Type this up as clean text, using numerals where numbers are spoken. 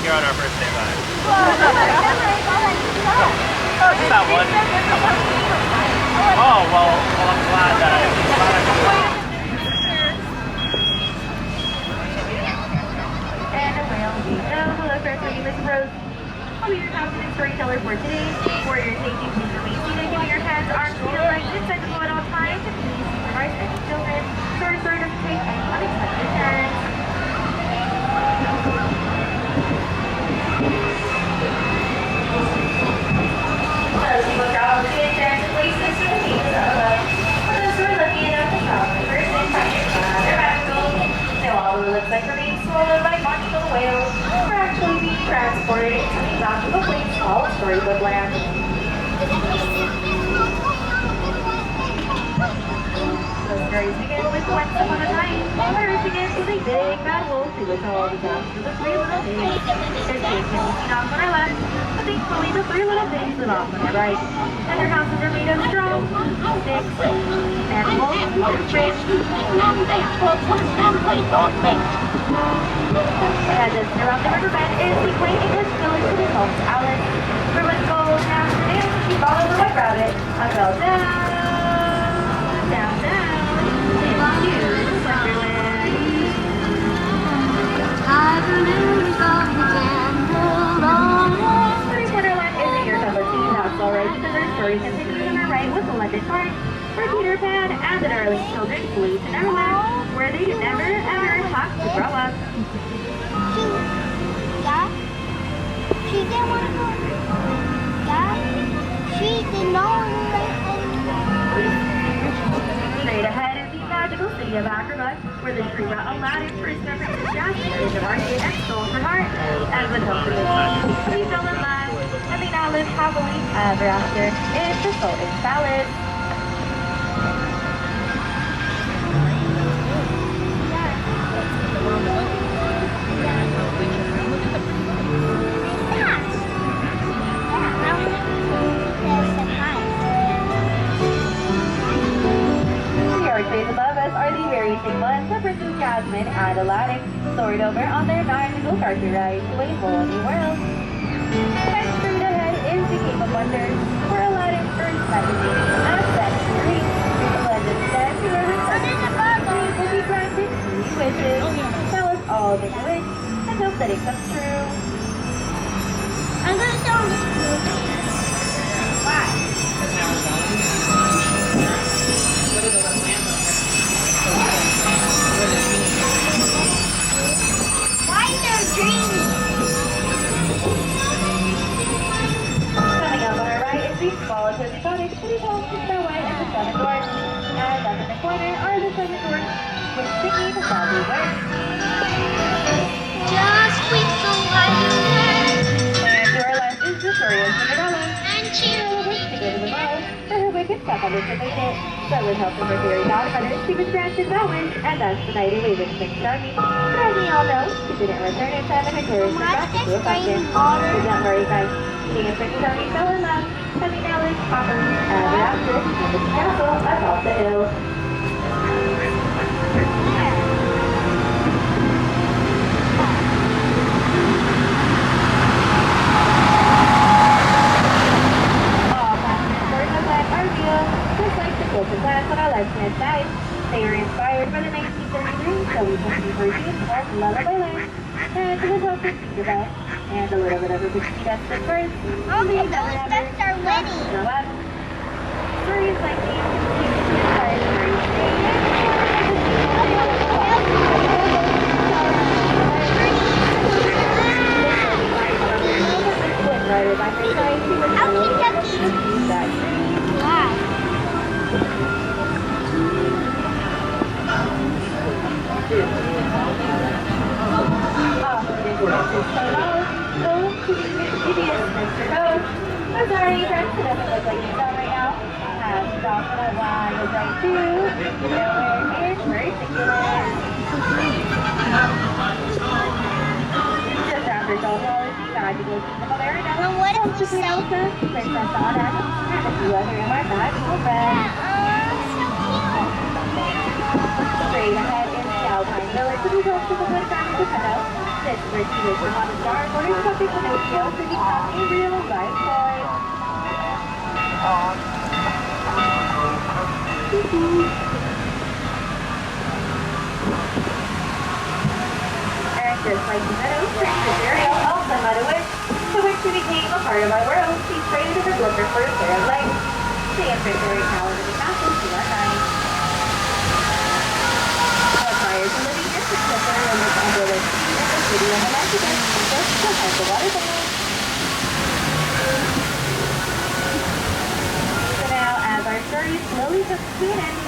here on our first day back. Oh, just that one. Oh, well, I'm glad that I could do it. And well, hello friends, my name is Rose. I'll be your confident storyteller for today. For your safety, please remain seated, giving your hands, arms, feet, legs, and sensible at all times, and please supervise any children. Story doesn't take any unexpected turns. Those people travel to get there to places to the pages of love. For those who are lucky enough to travel in person, find your their magical. Know all the looks like we're being swallowed by magical whales. We're actually being transported into these magical place called Storybook Land. The stories begin with once upon a time. First begins with a big bad wolf who was all the down to the three little pigs. His cave can be seen off on our left, but thankfully the three little pigs live off on our right. And their houses are made of straw, sticks, and wolf bricks. As if around the riverbed is the quaint English village that is home to Alice. For let's go afternoon, she followed the white rabbit and fell down, down, down, into Wonderland. Story Wonderland is a year of a teen house, alright, because our story continues on our right with the London Park, where Peter Pan and the darling children flew to Neverland, where they never ever have to grow up. She didn't want to go. Dad, she did not want to go. Straight ahead is the magical city of Acrobat, where the tree got Aladdin first met Princess Jasmine in the market and stole her heart. As with help from his they fell in love, and they now live happily ever after in the Sultan's Palace. Trees above us are the very same ones of Princess Jasmine and Aladdin, soared over on their magical carpet ride to a whole new world. And straight ahead is the Cape of Wonders, where Aladdin first met the king and set free. Legend says whoever touches the dream will be granted 3 wishes. Tell us all that you wish and hope that it comes true. I'm going to show this movie. Why? Why is there a dream? Coming up on our right is the small cozy cottage, pretty home to Snow White and the 7 Dwarfs. And up in the corner are the 7 Dwarfs, with Sticky the Salty Work. Just squeak so loud. And to our left is the story of Cinderella. And Cinderella wished to go to the ball, for her wicked stepmother to make it. But with help from her fairy godmother, she was granted that wish, and thus the night away with Prince Charming. But as we all know, she didn't return in time, and her courage was back to a function. But don't worry, guys. King and Prince Charming fell in love, and they now live happily ever after in the castle atop the hill. Plants on our left-hand side. They were inspired by the 19th century, so we can see versions of Lullaby Land, and to the top of Peter Pan, and a little bit of a pixie dust at first. Okay, those ducks are winning. To the left. Stories like these inspired stories. Right by her side, she was a little bit that dream. Wow. I'm sorry, friends, it doesn't look like it's done right now. Stop for that line is right too. Nowhere is ridiculous. Just after Gold Wallace, the magical kingdom of Arena. Well, what if we say... Elsa, Princess Anna, and a few other of our magical friends. Straight ahead in the Alpine Village, we hope to the good friends to cut out. This is where Teenage on the Star orders Puppy Pinocchio to become a real-life toy. And just like the meadows, Princess Ariel helped them out of it, to which she became a part of our world. She traded her blooper for a pair of legs. The infantry now in the castle to our night. But prior to living in Princess Ariel was under the sea in the city of Anaheim, just behind the waterfall. So now, as our story slowly comes to an end,